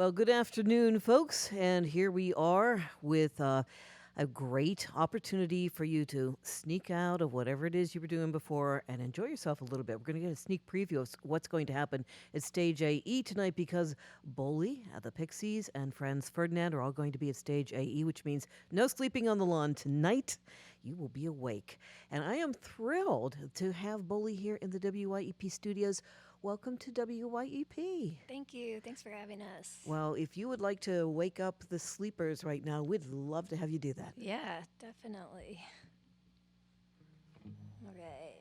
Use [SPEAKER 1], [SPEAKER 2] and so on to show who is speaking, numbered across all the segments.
[SPEAKER 1] Well, good afternoon, folks. And here we are with a great opportunity for you to sneak out of whatever it is you were doing before and enjoy yourself a little bit. We're going to get a sneak preview of what's going to happen at Stage AE tonight because Boley, the Pixies, and Franz Ferdinand are all going to be at Stage AE, which means no sleeping on the lawn tonight. You will be awake. And I am thrilled to have Boley here in the WYEP Studios. Welcome to WYEP.
[SPEAKER 2] Thank you. Thanks for having us.
[SPEAKER 1] Well, if you would like to wake up the sleepers right now, we'd love to have you do that.
[SPEAKER 2] Yeah, definitely. All right.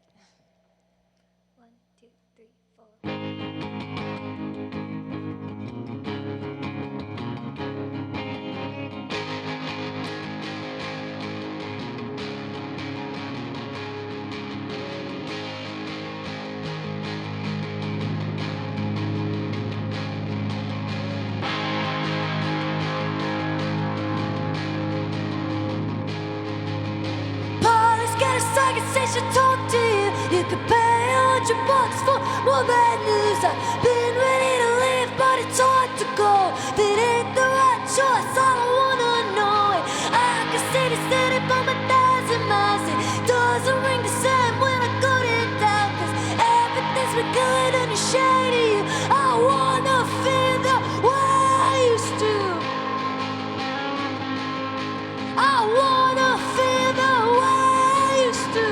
[SPEAKER 2] 1, 2, 3, 4. Station talk to you. You could pay $100 for more bad news. I've been ready to leave, but it's hard to go. If it ain't the right choice, I don't wanna know it. I can see the city from 1,000 miles. It doesn't ring the same when I go down, 'cause everything's been good and shady. I wanna feel the way I used to. I wanna feel the way I used to.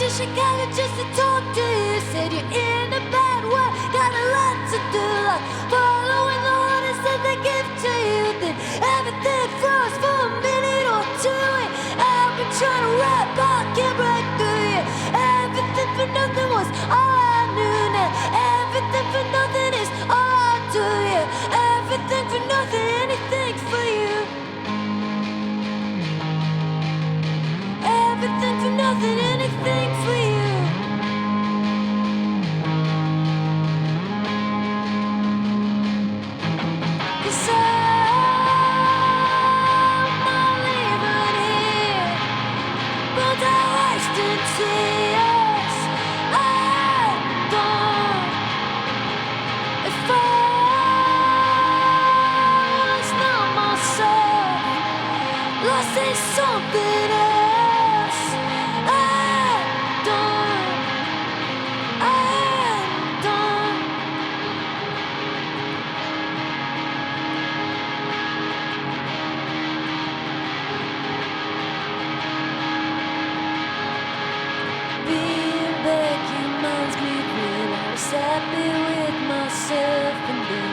[SPEAKER 2] Chicago just to talk to you. Said you're in a bad way, got a lot to do, like following the orders that they give to you. Then everything froze for a minute or two, and I've been trying to rap, but I can't break through you. Everything for nothing was all I knew. Now everything for nothing is all I do. Yeah, everything for nothing, anything for you. Everything for nothing, anything for you. Something else I'm done. Being back reminds me when I was happy with myself, and then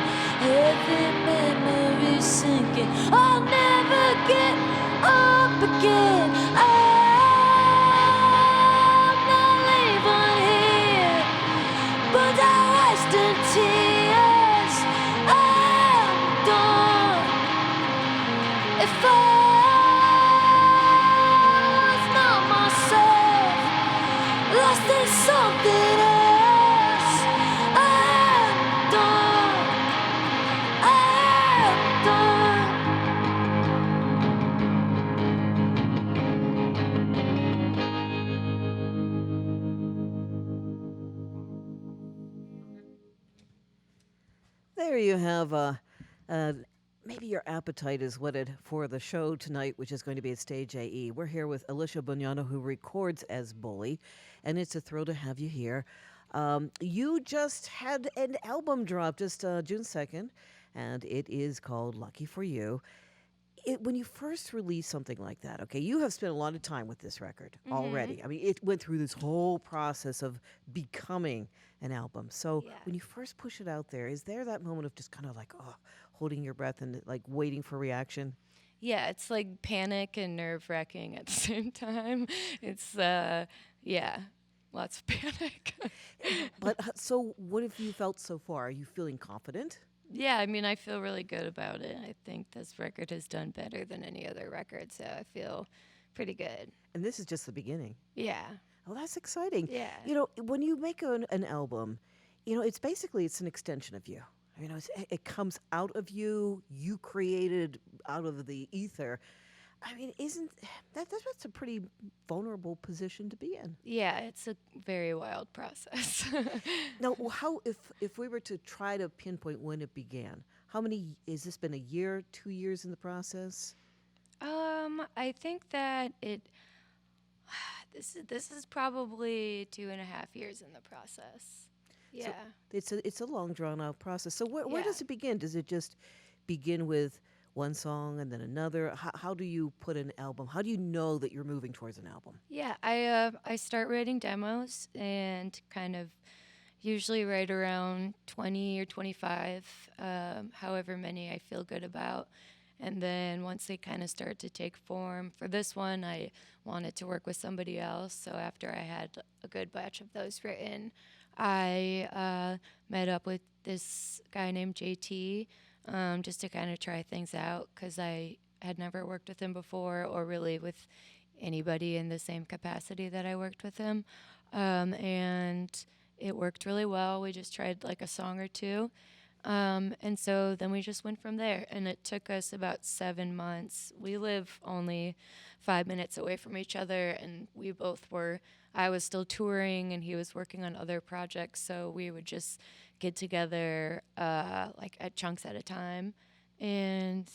[SPEAKER 2] every memory sinking. I'll never get up again. I'm not leaving here, but I wasted in tears. I'm done. If I was not myself, lost in something else, I'm done. I'm done.
[SPEAKER 1] There you have maybe your appetite is whetted for the show tonight, which is going to be at Stage AE. We're here with Alicia Bognanno, who records as Boley, and it's a thrill to have you here. You just had an album drop just June 2nd, and it is called Lucky for You. When you first release something like that, okay, you have spent a lot of time with this record already. I mean, it went through this whole process of becoming an album. So
[SPEAKER 2] Yeah.
[SPEAKER 1] when you first push it out there, is there that moment of just kind of like, oh, holding your breath and like waiting for reaction?
[SPEAKER 2] Yeah, it's like panic and nerve-wracking at the same time. It's
[SPEAKER 3] Yeah, lots of panic.
[SPEAKER 1] But so, what have you felt so far? Are you feeling confident?
[SPEAKER 3] Yeah, I mean, I feel really good about it. I think this record has done better than any other record, so I feel pretty good.
[SPEAKER 1] And this is just the beginning.
[SPEAKER 3] Yeah,
[SPEAKER 1] Oh, that's exciting.
[SPEAKER 3] yeah,
[SPEAKER 1] You know, when you make an album, it's basically it's an extension of you. It comes out of you. You created out of the ether. I mean, isn't that's a pretty vulnerable position to be in?
[SPEAKER 3] yeah. It's a very wild process.
[SPEAKER 1] Now, how if we were to try to pinpoint when it began, how many has this been a year, 2 years in the process?
[SPEAKER 3] I think that this is probably 2.5 years in the process.
[SPEAKER 1] So
[SPEAKER 3] Yeah,
[SPEAKER 1] it's a long drawn out process. So where
[SPEAKER 3] yeah.
[SPEAKER 1] does it begin? Does it just begin with one song and then another? How do you put an album? How do you know that you're moving towards an album?
[SPEAKER 3] Yeah, I start writing demos and kind of usually write around 20 or 25, however many I feel good about. And then once they kind of start to take form, for this one, I wanted to work with somebody else. So after I had a good batch of those written, I met up with this guy named JT just to kind of try things out because I had never worked with him before or really with anybody in the same capacity that I worked with him. And it worked really well. We just tried like a song or two. And so then we just went from there. And it took us about 7 months. We live only 5 minutes away from each other. And we both were, I was still touring and he was working on other projects. So we would just get together like at chunks at a time. And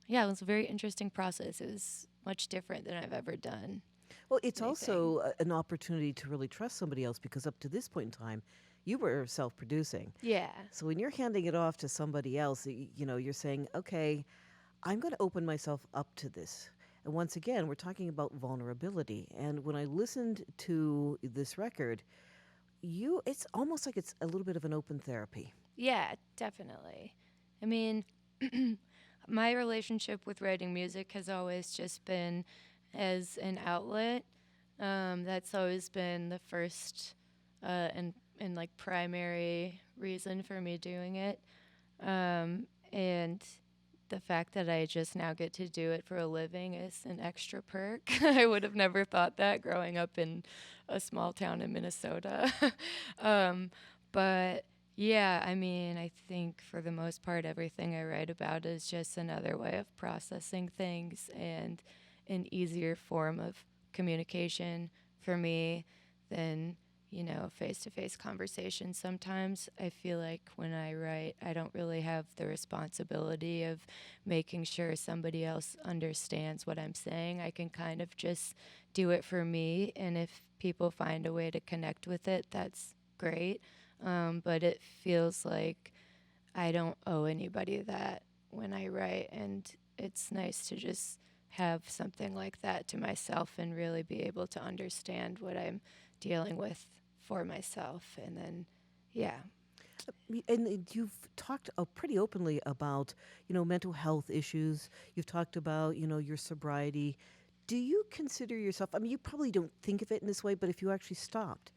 [SPEAKER 3] yeah, it was a very interesting process. It was much different than I've ever done
[SPEAKER 1] Well, it's
[SPEAKER 3] anything.
[SPEAKER 1] also an opportunity to really trust somebody else because up to this point in time, you were self producing.
[SPEAKER 3] Yeah.
[SPEAKER 1] So when you're handing it off to somebody else, you're saying, okay, I'm going to open myself up to this. And once again, we're talking about vulnerability. And when I listened to this record, it's almost like it's a little bit of an open therapy.
[SPEAKER 3] Yeah, definitely. I mean, my relationship with writing music has always just been as an outlet. That's always been the first and like primary reason for me doing it. And the fact that I just now get to do it for a living is an extra perk. I would have never thought that growing up in a small town in Minnesota. But yeah, I mean, I think for the most part, everything I write about is just another way of processing things and an easier form of communication for me than face-to-face conversation. Sometimes I feel like when I write, I don't really have the responsibility of making sure somebody else understands what I'm saying. I can kind of just do it for me, and if people find a way to connect with it, that's great. But it feels like I don't owe anybody that when I write, and it's nice to just have something like that to myself and really be able to understand what I'm dealing with for myself. And then, yeah.
[SPEAKER 1] And you've talked pretty openly about, mental health issues. You've talked about, your sobriety. Do you consider yourself, I mean, you probably don't think of it in this way, but if you actually stopped,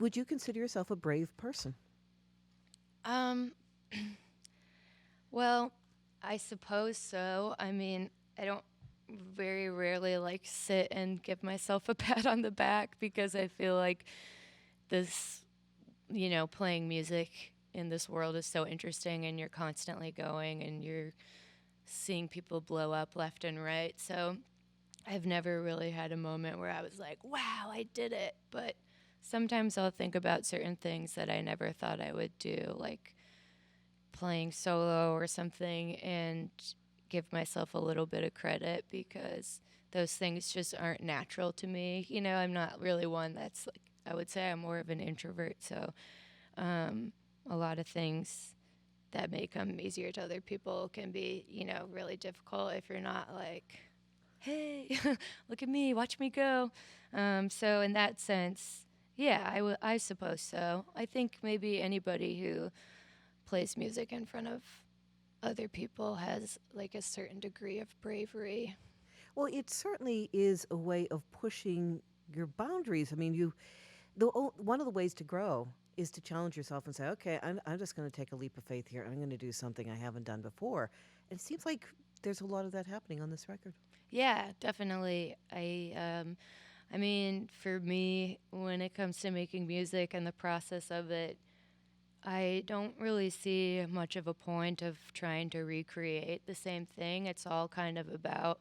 [SPEAKER 1] would you consider yourself a brave person?
[SPEAKER 3] Um, well, I suppose so. I mean, I don't very rarely like sit and give myself a pat on the back because I feel like this, playing music in this world is so interesting and you're constantly going and you're seeing people blow up left and right. So I've never really had a moment where I was like, wow, I did it. But sometimes I'll think about certain things that I never thought I would do, like playing solo or something, and give myself a little bit of credit because those things just aren't natural to me. I'm not really one that's like, I would say I'm more of an introvert. So a lot of things that may come easier to other people can be, really difficult if you're not like, hey, look at me, watch me go. So in that sense, yeah, I suppose so. I think maybe anybody who plays music in front of other people has like a certain degree of bravery.
[SPEAKER 1] Well, it certainly is a way of pushing your boundaries. I mean, one of the ways to grow is to challenge yourself and say, okay, I'm just going to take a leap of faith here. I'm going to do something I haven't done before. And it seems like there's a lot of that happening on this record.
[SPEAKER 3] Yeah, definitely. I mean, for me, when it comes to making music and the process of it, I don't really see much of a point of trying to recreate the same thing. It's all kind of about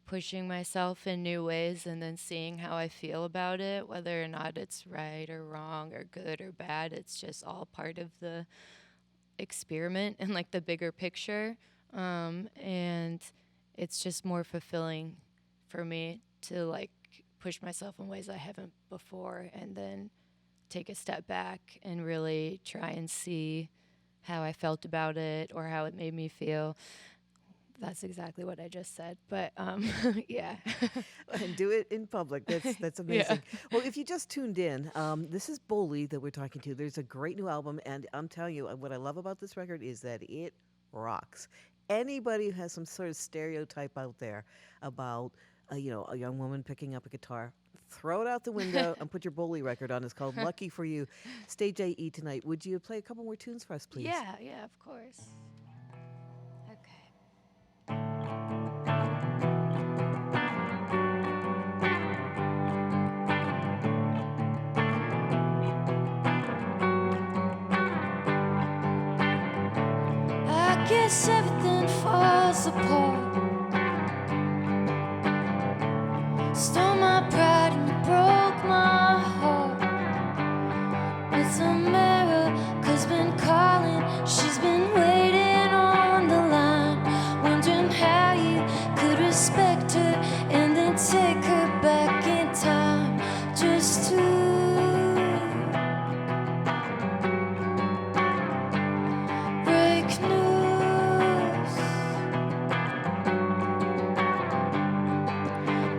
[SPEAKER 3] pushing myself in new ways and then seeing how I feel about it, whether or not it's right or wrong or good or bad. It's just all part of the experiment and like the bigger picture. And it's just more fulfilling for me to like push myself in ways I haven't before and then take a step back and really try and see how I felt about it or how it made me feel. That's exactly what I just said, but yeah.
[SPEAKER 1] And do it in public. That's amazing. Well, if you just tuned in, this is Bully that we're talking to. There's a great new album, and I'm telling you, what I love about this record is that it rocks. Anybody who has some sort of stereotype out there about a young woman picking up a guitar, throw it out the window and put your Bully record on. It's called Lucky for You. Stage AE tonight. Would you play a couple more tunes for us, please?
[SPEAKER 3] Yeah, of course.
[SPEAKER 2] I guess everything falls apart. Stole my pride and you broke my heart. It's America's been calling. She's been waiting on the line, wondering how you could respect her and then take her back in time just to break news.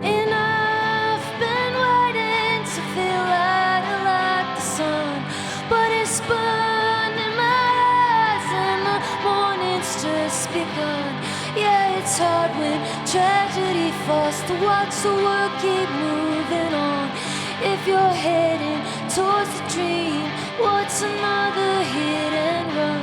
[SPEAKER 2] And I've been waiting to feel lighter like the sun, but it's burned in my eyes and the morning's just begun. Yeah, it's hard when tragedy falls to watch the world keep moving on. If you're heading towards the dream, what's another hit and run?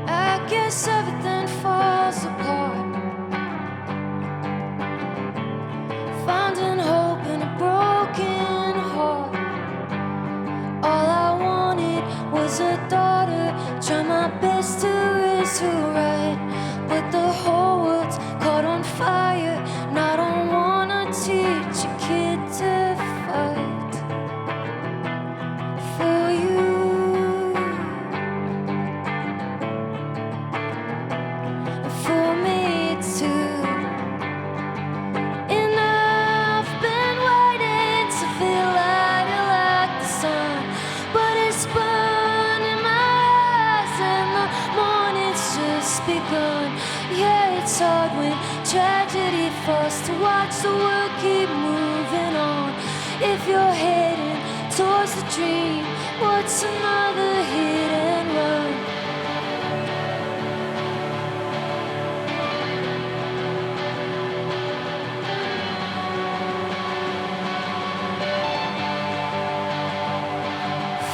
[SPEAKER 2] I guess everything falls apart. Finding hope in a broken heart. All I wanted was a daughter. Try my best to raise her right, but the whole world's caught on fire. And I don't wanna teach a kid to fight for you. For me too. And I've been waiting to feel lighter like the sun, but it's burning my eyes and the morning's just begun. Yeah, it's hard when tragedy falls to watch the world keep moving on. If you're heading towards the dream, what's another hit and run?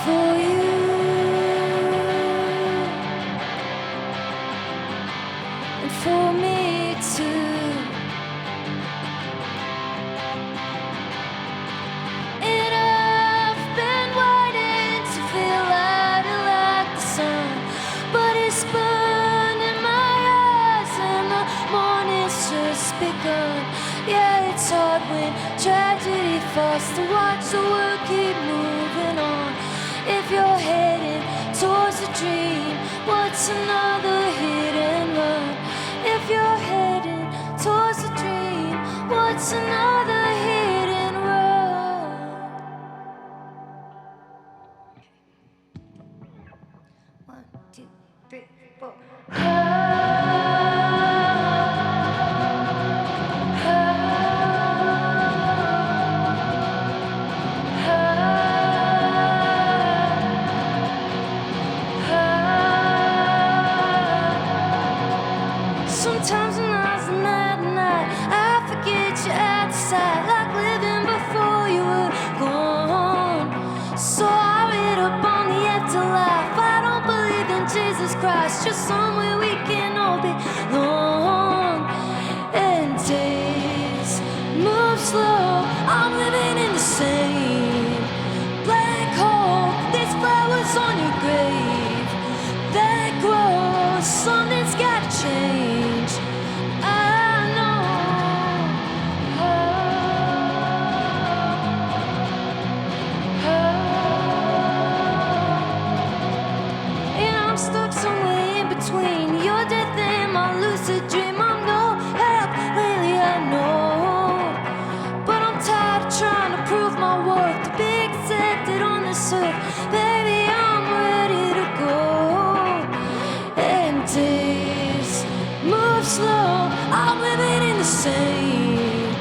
[SPEAKER 2] For you, and for me too. And I've been waiting to feel lighter like the sun, but it's burning my eyes and the morning's just begun. Yeah, it's hard when tragedy falls to watch the world keep moving on. If you're heading towards a dream, what's another hit and run? If you're heading towards a dream, what's another hit and run? 1, 2, 3, 4. just somewhere we can all belong. And days move slow, I'm living in the same black hole. There's flowers on your grave that grow. Something's gotta change. I know. And I'm stuck somewhere in between your death and my lucid dream. I'm no help lately, I know. But I'm tired of trying to prove my worth to be accepted on this earth. Baby, I'm ready to go. And days move slow, I'm living in the same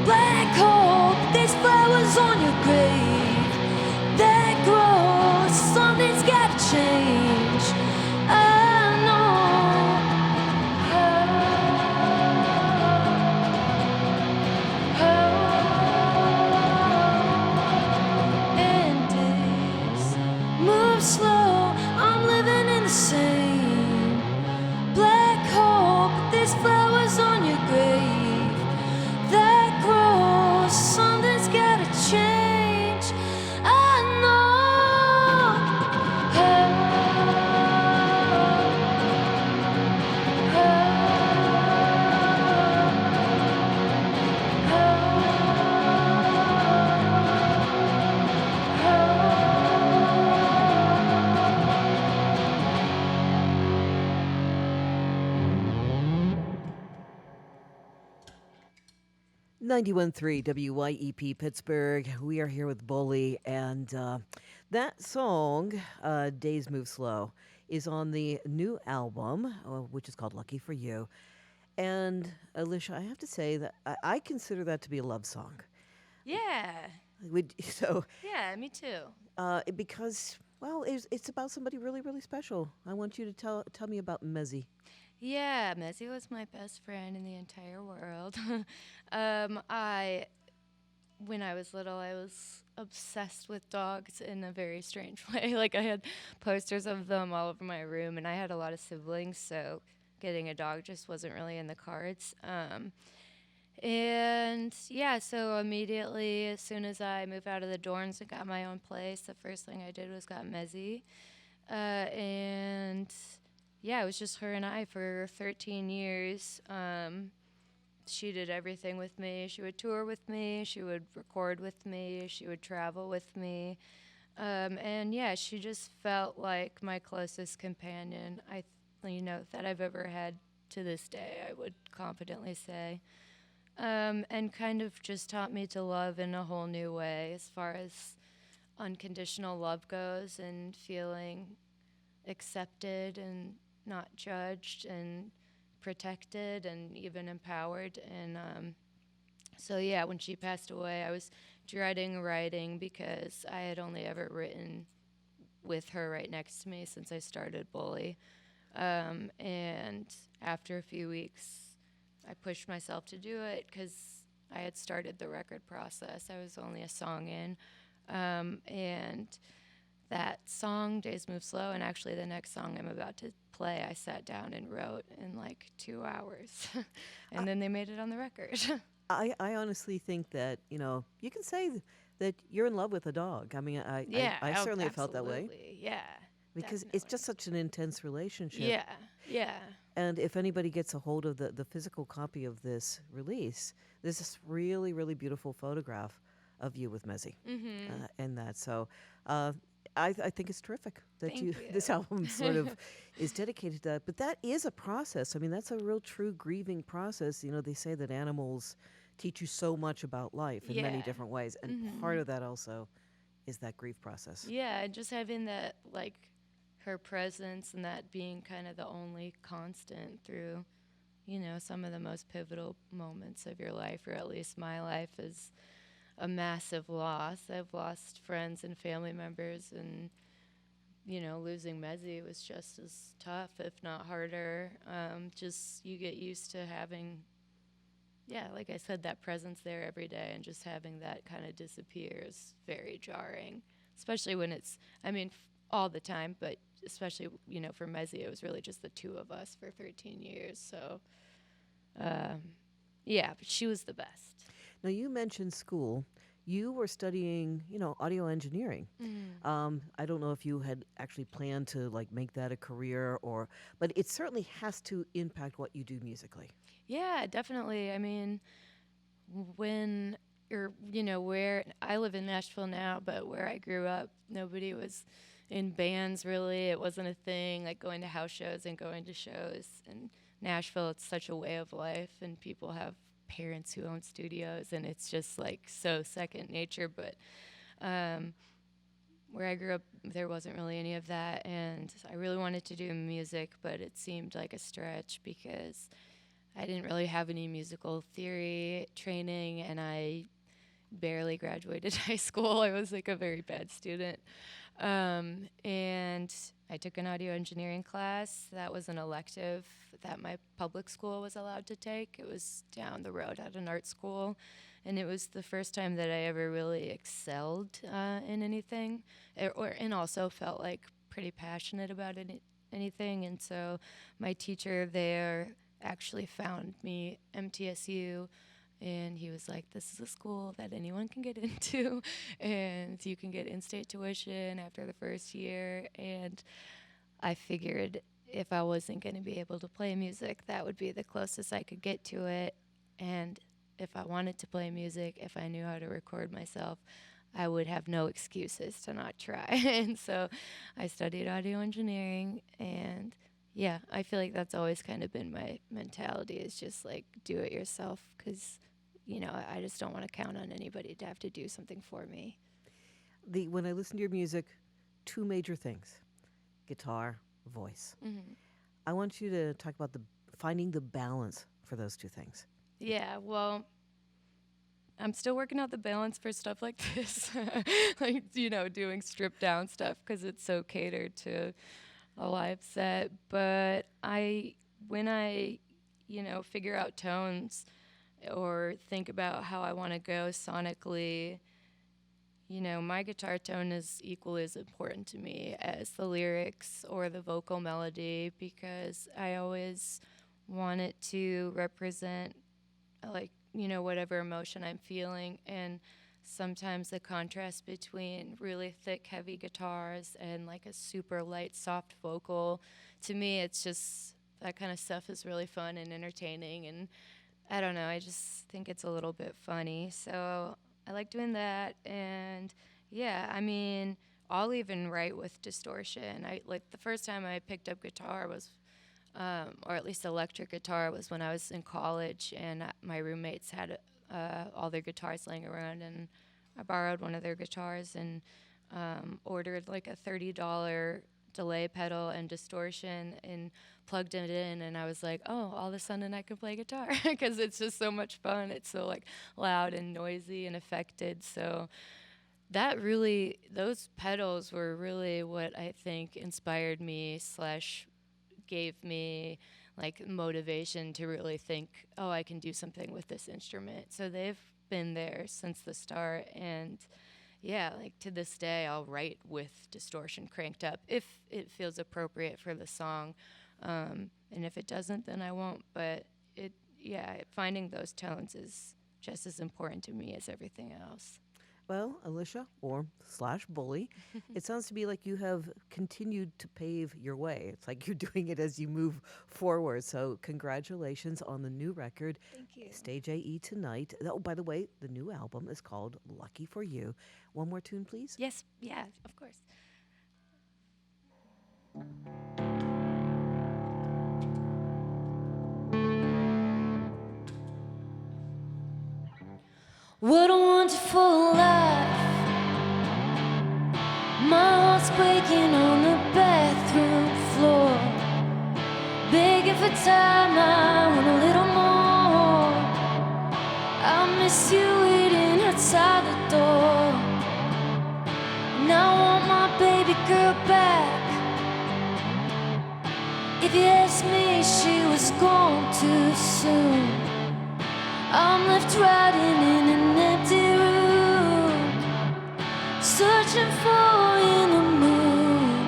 [SPEAKER 2] black hole. There's flowers on your grave that grow. Something's gotta change. I know. And days move slow, I'm living in the same black hole. But there's flowers on your grave that grow. Something's gotta change. I know.
[SPEAKER 1] Ninety-one three WYEP Pittsburgh. We are here with Bully, and that song, Days Move Slow, is on the new album, which is called Lucky for You. And Alicia, I have to say that I consider that to be a love song.
[SPEAKER 3] Yeah.
[SPEAKER 1] So,
[SPEAKER 3] Yeah, me too.
[SPEAKER 1] because, well, it's about somebody really, really special. I want you to tell me about Mezzy.
[SPEAKER 3] Yeah, Messi was my best friend in the entire world. When I was little, I was obsessed with dogs in a very strange way. Like, I had posters of them all over my room, and I had a lot of siblings, so getting a dog just wasn't really in the cards. And yeah, so immediately, as soon as I moved out of the dorms and got my own place, the first thing I did was got Mezzy. And yeah, it was just her and I for 13 years. She did everything with me. She would tour with me. She would record with me. She would travel with me. And yeah, she just felt like my closest companion, that I've ever had to this day, I would confidently say. And kind of just taught me to love in a whole new way as far as unconditional love goes, and feeling accepted and not judged and protected and even empowered. And so yeah, when she passed away, I was dreading writing because I had only ever written with her right next to me since I started Bully. And after a few weeks, I pushed myself to do it because I had started the record process. I was only a song in. And that song, Days Move Slow, and actually the next song I'm about to play, I sat down and wrote in like 2 hours. And then they made it on the record.
[SPEAKER 1] I honestly think that, you can say that you're in love with a dog. I mean, I certainly have felt that way.
[SPEAKER 3] Absolutely, yeah.
[SPEAKER 1] Because it's
[SPEAKER 3] Definitely.
[SPEAKER 1] just such an intense relationship.
[SPEAKER 3] Yeah, yeah.
[SPEAKER 1] And if anybody gets a hold of the physical copy of this release, there's this really, really beautiful photograph of you with Mezzy. And that. So I think it's terrific that
[SPEAKER 3] Thank
[SPEAKER 1] this
[SPEAKER 3] you.
[SPEAKER 1] album sort of is dedicated to that. But that is a process. I mean, that's a real true grieving process. They say that animals teach you so much about life in many
[SPEAKER 3] Yeah.
[SPEAKER 1] different ways. And part of that also is that grief process.
[SPEAKER 3] Yeah, and just having that, like, her presence and that being kind of the only constant through, some of the most pivotal moments of your life, or at least my life, is a massive loss. I've lost friends and family members, and, losing Mezzy was just as tough, if not harder. Just you get used to having, like I said, that presence there every day, and just having that kind of disappear is very jarring, especially when all the time, but especially, for Mezzi, it was really just the two of us for 13 years. So, yeah, but she was the best.
[SPEAKER 1] Now, you mentioned school. You were studying, audio engineering. I don't know if you had actually planned to make that a career, but it certainly has to impact what you do musically.
[SPEAKER 3] Yeah, definitely. I mean, when where I live in Nashville now, but where I grew up, nobody was in bands really. It wasn't a thing, like going to house shows and going to shows. In Nashville, it's such a way of life, and people have parents who own studios, and it's just so second nature. But where I grew up, there wasn't really any of that, and I really wanted to do music, but it seemed like a stretch because I didn't really have any musical theory training, and I barely graduated high school. I was a very bad student. And I took an audio engineering class. That was an elective that my public school was allowed to take. It was down the road at an art school. And it was the first time that I ever really excelled in anything, and also felt pretty passionate about anything. And so my teacher there actually found me MTSU, and he was like, this is a school that anyone can get into, and you can get in-state tuition after the first year. And I figured if I wasn't going to be able to play music, that would be the closest I could get to it. And if I wanted to play music, if I knew how to record myself, I would have no excuses to not try. And so I studied audio engineering, and yeah, I feel like that's always kind of been my mentality, is just do it yourself, because I just don't want to count on anybody to have to do something for me.
[SPEAKER 1] When I listen to your music, two major things: guitar, voice.
[SPEAKER 3] Mm-hmm.
[SPEAKER 1] I want you to talk about finding the balance for those two things.
[SPEAKER 3] Yeah, well, I'm still working out the balance for stuff like this, doing stripped down stuff, because it's so catered to a live set. But when I figure out tones or think about how I want to go sonically, my guitar tone is equally as important to me as the lyrics or the vocal melody, because I always want it to represent whatever emotion I'm feeling. And sometimes the contrast between really thick, heavy guitars and a super light, soft vocal, to me, it's just, that kind of stuff is really fun and entertaining. And I don't know, I just think it's a little bit funny. So I like doing that. And yeah, I mean, I'll even write with distortion. The first time I picked up guitar was, or at least electric guitar, was when I was in college, and my roommates had all their guitars laying around, and I borrowed one of their guitars and ordered a $30 delay pedal and distortion and plugged it in, and I was like, oh, all of a sudden I can play guitar, because it's just so much fun. It's so loud and noisy and affected. So those pedals were really what I think inspired me / gave me motivation to really think, oh, I can do something with this instrument. So they've been there since the start. And yeah, to this day, I'll write with distortion cranked up if it feels appropriate for the song. And if it doesn't, then I won't. But finding those tones is just as important to me as everything else.
[SPEAKER 1] Well, Alicia, or /Bully, it sounds to me like you have continued to pave your way. It's like you're doing it as you move forward. So congratulations on the new record.
[SPEAKER 3] Thank you.
[SPEAKER 1] Stage AE tonight. Oh, by the way, the new album is called Lucky for You. One more tune, please.
[SPEAKER 3] Yes, yeah, of course.
[SPEAKER 2] What a wonderful life. My heart's breaking on the bathroom floor, begging for time, I want a little more. I miss you waiting outside the door, and I want my baby girl back. If you ask me, she was gone too soon. I'm left riding in an empty room, searching for in the moon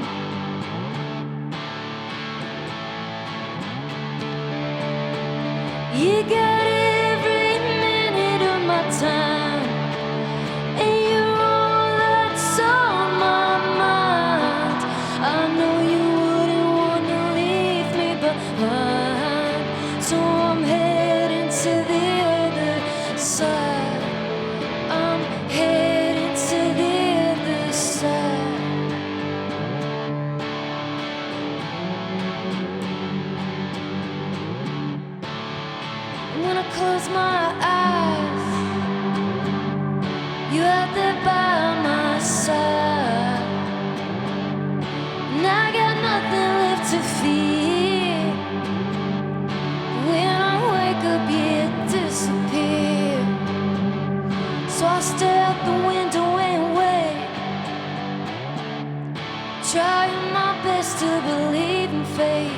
[SPEAKER 2] Trying my best to believe in fate,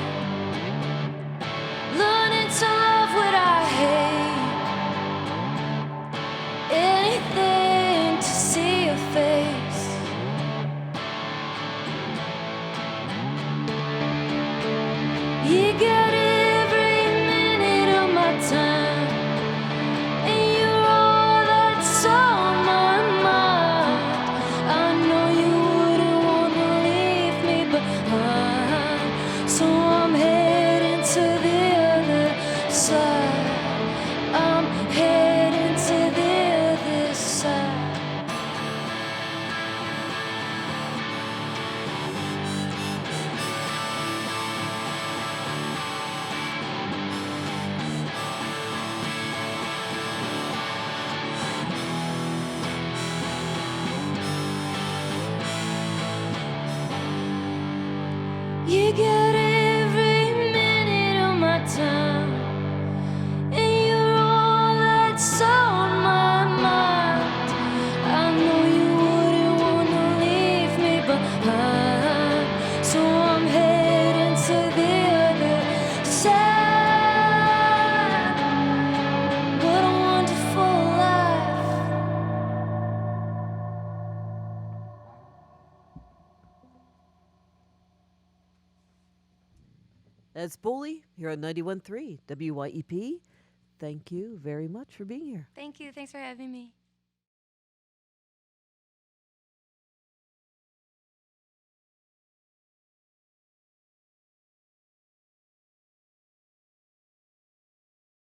[SPEAKER 2] learning to love what I hate, anything to see your face. You got every minute of my time, and you're all that's on my mind. I know you wouldn't want to leave me behind, so I'm heading to the other side. I'm heading to the other side. You get every minute of my time, and you're all that's on my mind. I know you wouldn't want to leave me behind, so I'm heading to the other side. What a wonderful life.
[SPEAKER 1] That's Bully here on 91.3 WYEP. Thank you very much for being here.
[SPEAKER 3] Thank you. Thanks for having me.